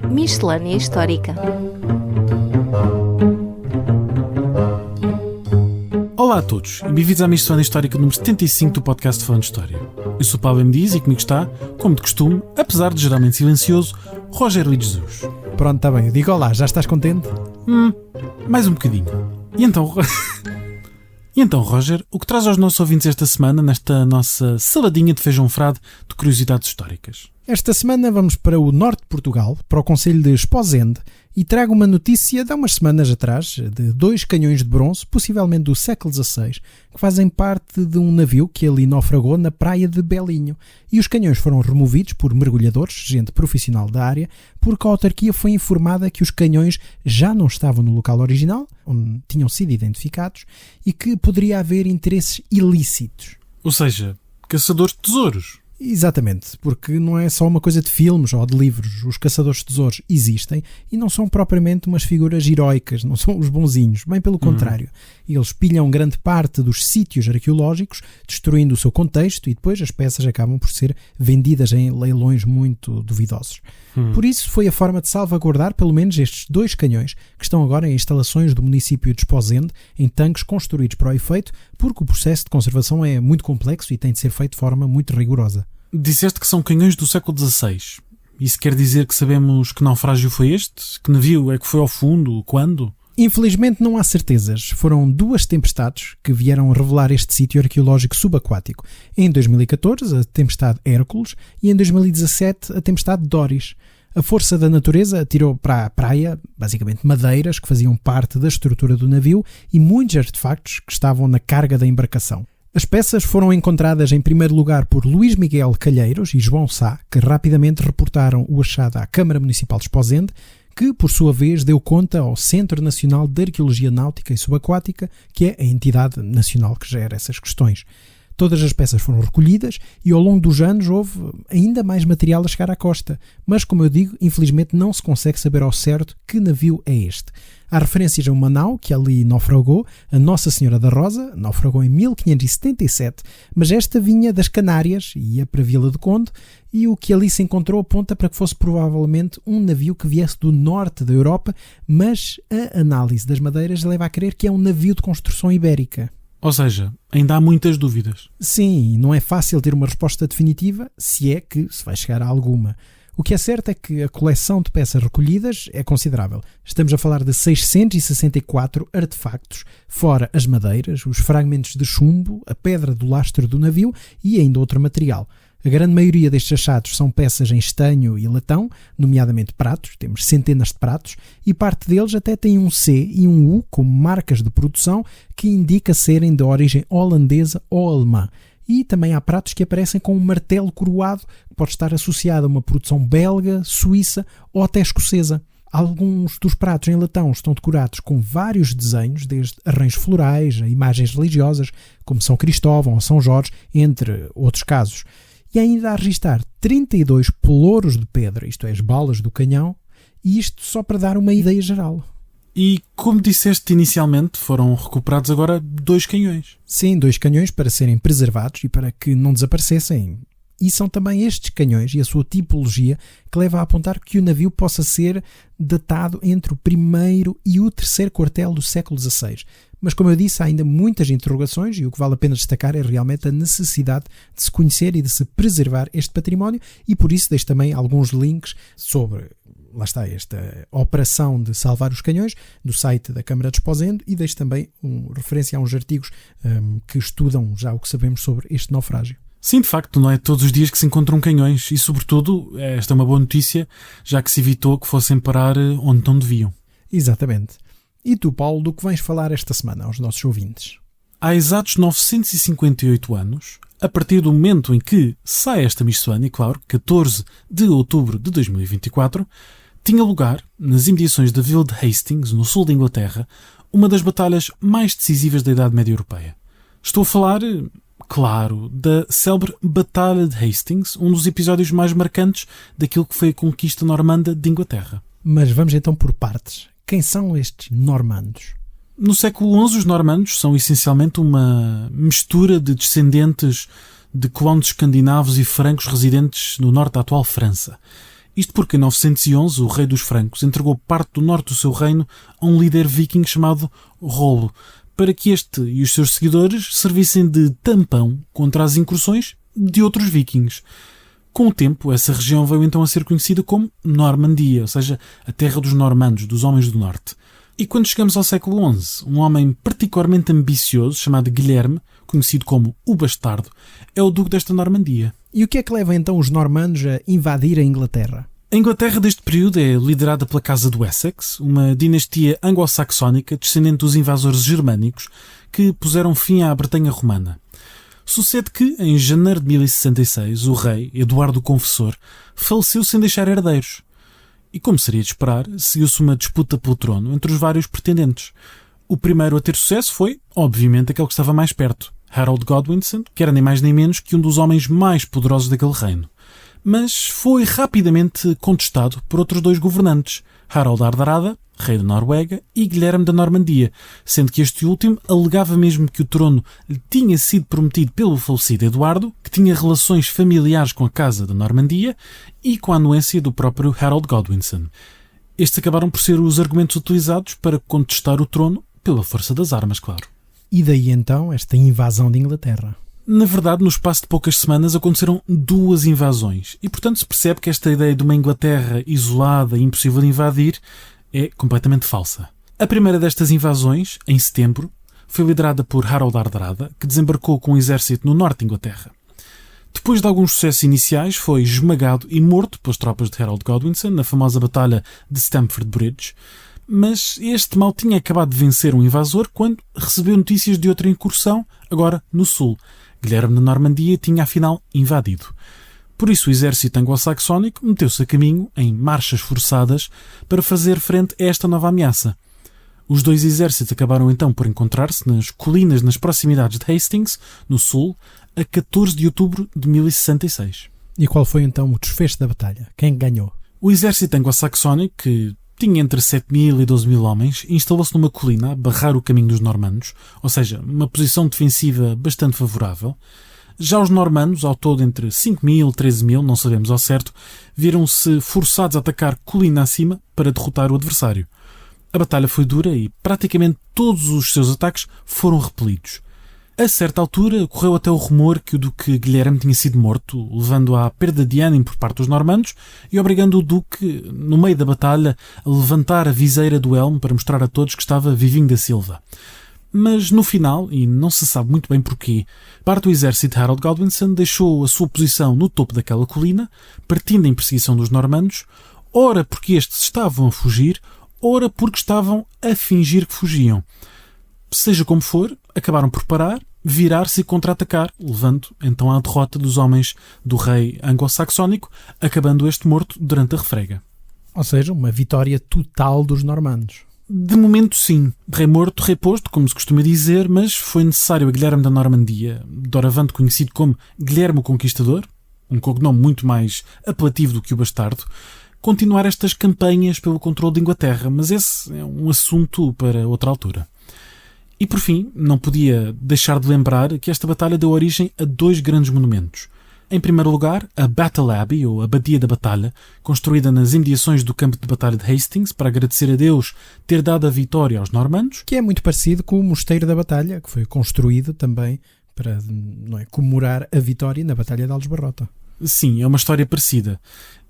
Miscelânea Histórica. Olá a todos e bem-vindos à Miscelânea Histórica número 75 do podcast Falando de História. Eu sou o Pablo M. Dias e comigo está, como de costume, apesar de geralmente silencioso, Roger Luís Jesus. Pronto, está bem. Eu digo olá, já estás contente? Mais um bocadinho. E então, Roger, o que traz aos nossos ouvintes esta semana nesta nossa saladinha de feijão frade de curiosidades históricas? Esta semana vamos para o norte de Portugal, para o concelho de Esposende, e trago uma notícia de há umas semanas atrás, de 2 canhões de bronze, possivelmente do século XVI, que fazem parte de um navio que ali naufragou na praia de Belinho. E os canhões foram removidos por mergulhadores, gente profissional da área, porque a autarquia foi informada que os canhões já não estavam no local original, onde tinham sido identificados, e que poderia haver interesses ilícitos. Ou seja, caçadores de tesouros. Exatamente, porque não é só uma coisa de filmes ou de livros. Os caçadores de tesouros existem e não são propriamente umas figuras heroicas, não são os bonzinhos, bem pelo contrário. Eles pilham grande parte dos sítios arqueológicos, destruindo o seu contexto, e depois as peças acabam por ser vendidas em leilões muito duvidosos. Por isso foi a forma de salvaguardar pelo menos estes 2 canhões, que estão agora em instalações do município de Esposende, em tanques construídos para o efeito, porque o processo de conservação é muito complexo e tem de ser feito de forma muito rigorosa. Disseste que são canhões do século XVI. Isso quer dizer que sabemos que naufrágio foi este? Que navio é que foi ao fundo? Quando? Infelizmente não há certezas. Foram 2 tempestades que vieram revelar este sítio arqueológico subaquático. Em 2014, a tempestade Hércules, e em 2017, a tempestade Doris. A força da natureza atirou para a praia, basicamente madeiras que faziam parte da estrutura do navio e muitos artefactos que estavam na carga da embarcação. As peças foram encontradas em primeiro lugar por Luís Miguel Calheiros e João Sá, que rapidamente reportaram o achado à Câmara Municipal de Esposende, que, por sua vez, deu conta ao Centro Nacional de Arqueologia Náutica e Subaquática, que é a entidade nacional que gera essas questões. Todas as peças foram recolhidas e ao longo dos anos houve ainda mais material a chegar à costa, mas, como eu digo, infelizmente não se consegue saber ao certo que navio é este. Há referências a uma nau que ali naufragou, a Nossa Senhora da Rosa, naufragou em 1577, mas esta vinha das Canárias e ia para Vila do Conde, e o que ali se encontrou aponta para que fosse provavelmente um navio que viesse do norte da Europa, mas a análise das madeiras leva a crer que é um navio de construção ibérica. Ou seja, ainda há muitas dúvidas. Sim, não é fácil ter uma resposta definitiva, se é que se vai chegar a alguma. O que é certo é que a coleção de peças recolhidas é considerável. Estamos a falar de 664 artefactos, fora as madeiras, os fragmentos de chumbo, a pedra do lastro do navio e ainda outro material. A grande maioria destes achados são peças em estanho e latão, nomeadamente pratos, temos centenas de pratos, e parte deles até tem um C e um U como marcas de produção que indica serem de origem holandesa ou alemã. E também há pratos que aparecem com um martelo coroado, que pode estar associado a uma produção belga, suíça ou até escocesa. Alguns dos pratos em latão estão decorados com vários desenhos, desde arranjos florais a imagens religiosas, como São Cristóvão ou São Jorge, entre outros casos. E ainda a registrar 32 pelouros de pedra, isto é, as balas do canhão, e isto só para dar uma ideia geral. E, como disseste inicialmente, foram recuperados agora 2 canhões. Sim, 2 canhões para serem preservados e para que não desaparecessem. E são também estes canhões e a sua tipologia que leva a apontar que o navio possa ser datado entre o primeiro e o terceiro quartel do século XVI. Mas, como eu disse, há ainda muitas interrogações e o que vale a pena destacar é realmente a necessidade de se conhecer e de se preservar este património, e por isso deixo também alguns links sobre, lá está, esta operação de salvar os canhões do site da Câmara de Esposende, e deixo também referência a uns artigos que estudam já o que sabemos sobre este naufrágio. Sim, de facto, não é todos os dias que se encontram canhões e, sobretudo, esta é uma boa notícia, já que se evitou que fossem parar onde não deviam. Exatamente. E tu, Paulo, do que vens falar esta semana aos nossos ouvintes? Há exatos 958 anos, a partir do momento em que sai esta miscelânea, claro, 14 de outubro de 2024, tinha lugar, nas imediações da vila de Hastings, no sul da Inglaterra, uma das batalhas mais decisivas da Idade Média Europeia. Estou a falar, claro, da célebre Batalha de Hastings, um dos episódios mais marcantes daquilo que foi a conquista normanda de Inglaterra. Mas vamos então por partes. Quem são estes normandos? No século XI, os normandos são essencialmente uma mistura de descendentes de colonos escandinavos e francos residentes no norte da atual França. Isto porque em 911 o rei dos francos entregou parte do norte do seu reino a um líder viking chamado Rollo, para que este e os seus seguidores servissem de tampão contra as incursões de outros vikings. Com o tempo, essa região veio então a ser conhecida como Normandia, ou seja, a terra dos normandos, dos homens do norte. E quando chegamos ao século XI, um homem particularmente ambicioso, chamado Guilherme, conhecido como o Bastardo, é o duque desta Normandia. E o que é que leva então os normandos a invadir a Inglaterra? A Inglaterra deste período é liderada pela Casa do Essex, uma dinastia anglo-saxónica descendente dos invasores germânicos que puseram fim à Bretanha romana. Sucede que, em janeiro de 1066, o rei, Eduardo o Confessor, faleceu sem deixar herdeiros. E, como seria de esperar, seguiu-se uma disputa pelo trono entre os vários pretendentes. O primeiro a ter sucesso foi, obviamente, aquele que estava mais perto, Harold Godwinson, que era nem mais nem menos que um dos homens mais poderosos daquele reino. Mas foi rapidamente contestado por outros dois governantes, Harold Hardrada, rei da Noruega, e Guilherme da Normandia, sendo que este último alegava mesmo que o trono lhe tinha sido prometido pelo falecido Eduardo, que tinha relações familiares com a Casa da Normandia e com a anuência do próprio Harold Godwinson. Estes acabaram por ser os argumentos utilizados para contestar o trono pela força das armas, claro. E daí então esta invasão de Inglaterra? Na verdade, no espaço de poucas semanas aconteceram 2 invasões e, portanto, se percebe que esta ideia de uma Inglaterra isolada e impossível de invadir é completamente falsa. A primeira destas invasões, em setembro, foi liderada por Harold Hardrada, que desembarcou com um exército no norte de Inglaterra. Depois de alguns sucessos iniciais, foi esmagado e morto pelas tropas de Harold Godwinson na famosa batalha de Stamford Bridge, mas este mal tinha acabado de vencer um invasor quando recebeu notícias de outra incursão, agora no sul. Guilherme da Normandia tinha afinal invadido. Por isso o exército anglo-saxónico meteu-se a caminho, em marchas forçadas, para fazer frente a esta nova ameaça. Os dois exércitos acabaram então por encontrar-se nas colinas nas proximidades de Hastings, no sul, a 14 de outubro de 1066. E qual foi então o desfecho da batalha? Quem ganhou? O exército anglo-saxónico, que tinha entre 7.000 e 12.000 homens, instalou-se numa colina a barrar o caminho dos normandos, ou seja, uma posição defensiva bastante favorável. Já os normandos, ao todo entre 5.000 e 13.000, não sabemos ao certo, viram-se forçados a atacar colina acima para derrotar o adversário. A batalha foi dura e praticamente todos os seus ataques foram repelidos. A certa altura, correu até o rumor que o duque Guilherme tinha sido morto, levando à perda de ânimo por parte dos normandos e obrigando o duque, no meio da batalha, a levantar a viseira do elmo para mostrar a todos que estava vivinho da Silva. Mas no final, e não se sabe muito bem porquê, parte do exército de Harold Godwinson deixou a sua posição no topo daquela colina, partindo em perseguição dos normandos, ora porque estes estavam a fugir, ora porque estavam a fingir que fugiam. Seja como for, acabaram por parar, virar-se e contra-atacar, levando então à derrota dos homens do rei anglo-saxónico, acabando este morto durante a refrega. Ou seja, uma vitória total dos normandos. De momento sim, rei morto, rei posto, como se costuma dizer, mas foi necessário a Guilherme da Normandia, doravante conhecido como Guilherme o Conquistador, um cognome muito mais apelativo do que o Bastardo, continuar estas campanhas pelo controle de Inglaterra, mas esse é um assunto para outra altura. E por fim, não podia deixar de lembrar que esta batalha deu origem a 2 grandes monumentos. Em primeiro lugar, a Battle Abbey, ou Abadia da Batalha, construída nas imediações do campo de batalha de Hastings para agradecer a Deus ter dado a vitória aos normandos. Que é muito parecido com o Mosteiro da Batalha, que foi construído também para comemorar a vitória na Batalha de Aljubarrota. Sim, é uma história parecida.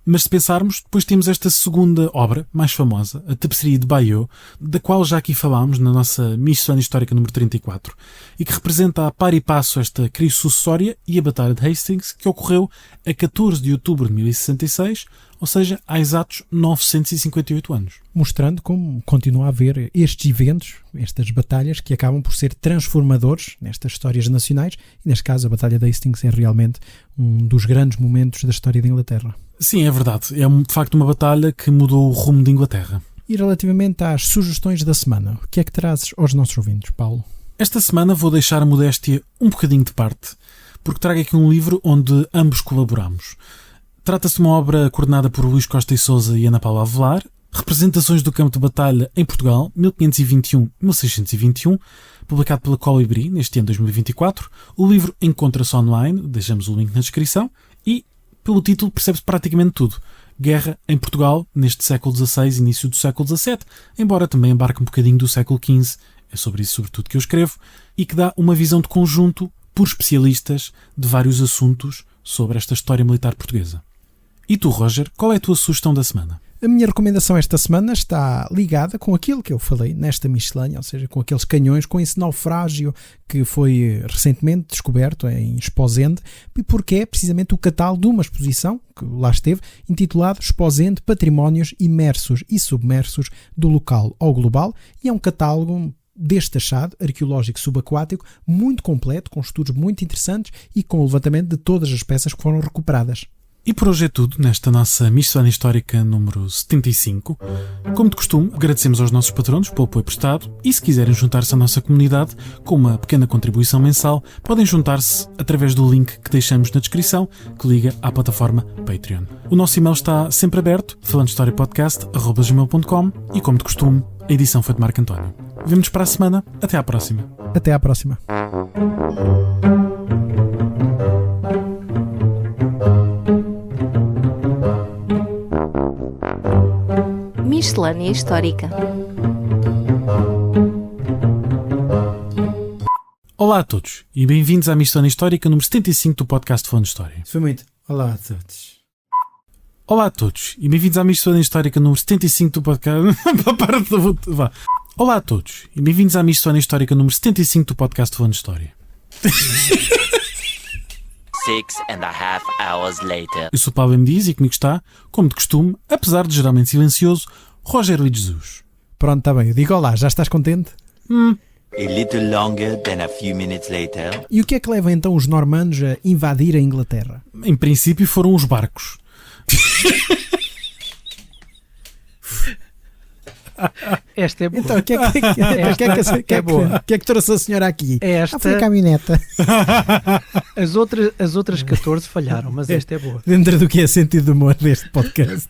Mas se pensarmos, depois temos esta segunda obra, mais famosa, a Tapeçaria de Bayeux, da qual já aqui falámos na nossa missão histórica número 34, e que representa a par e passo esta crise sucessória e a Batalha de Hastings, que ocorreu a 14 de outubro de 1066, ou seja, há exatos 958 anos. Mostrando como continua a haver estes eventos, estas batalhas, que acabam por ser transformadores nestas histórias nacionais, e neste caso a Batalha de Hastings é realmente um dos grandes momentos da história da Inglaterra. Sim, é verdade. É de facto uma batalha que mudou o rumo de Inglaterra. E relativamente às sugestões da semana, o que é que trazes aos nossos ouvintes, Paulo? Esta semana vou deixar a modéstia um bocadinho de parte, porque trago aqui um livro onde ambos colaboramos. Trata-se de uma obra coordenada por Luís Costa e Sousa e Ana Paula Avelar, Representações do campo de batalha em Portugal, 1521-1621, publicado pela Colibri neste ano de 2024. O livro encontra-se online, deixamos o link na descrição, e pelo título percebe-se praticamente tudo. Guerra em Portugal, neste século XVI, início do século XVII, embora também embarque um bocadinho do século XV, é sobre isso sobretudo que eu escrevo, e que dá uma visão de conjunto por especialistas de vários assuntos sobre esta história militar portuguesa. E tu, Roger, qual é a tua sugestão da semana? A minha recomendação esta semana está ligada com aquilo que eu falei nesta miscelânea, ou seja, com aqueles canhões, com esse naufrágio que foi recentemente descoberto em Esposende, porque é precisamente o catálogo de uma exposição que lá esteve, intitulado Esposende, Patrimónios Imersos e Submersos do Local ao Global, e é um catálogo deste achado arqueológico subaquático muito completo, com estudos muito interessantes e com o levantamento de todas as peças que foram recuperadas. E por hoje é tudo nesta nossa miscelânea histórica número 75. Como de costume, agradecemos aos nossos patronos pelo apoio prestado e se quiserem juntar-se à nossa comunidade com uma pequena contribuição mensal, podem juntar-se através do link que deixamos na descrição que liga à plataforma Patreon. O nosso e-mail está sempre aberto, falandohistoriapodcast@gmail.com, e como de costume, a edição foi de Marco António. Vemo-nos para a semana. Até à próxima. Até à próxima. Miscelânea Histórica. Olá a todos e bem-vindos à Miscelânea Histórica número 75 do podcast Falando História. Isso foi muito. Olá a todos. Olá a todos e bem-vindos à Miscelânea Histórica número 75 do podcast... Vá. Olá a todos e bem-vindos à Miscelânea Histórica número 75 do podcast Falando História. 6.5 hours later. Eu sou Paulo M. Dias e comigo está, como de costume, apesar de geralmente silencioso, Rogério Luís Jesus. Pronto, está bem. Eu digo olá, já estás contente? A little longer than a few minutes later. E o que é que leva então os normandos a invadir a Inglaterra? Em princípio foram os barcos. Esta é boa. Então, o que é que trouxe a senhora aqui? Esta, Foi a caminhoneta. as outras 14 falharam, mas esta é boa. Dentro do que é sentido de humor deste podcast.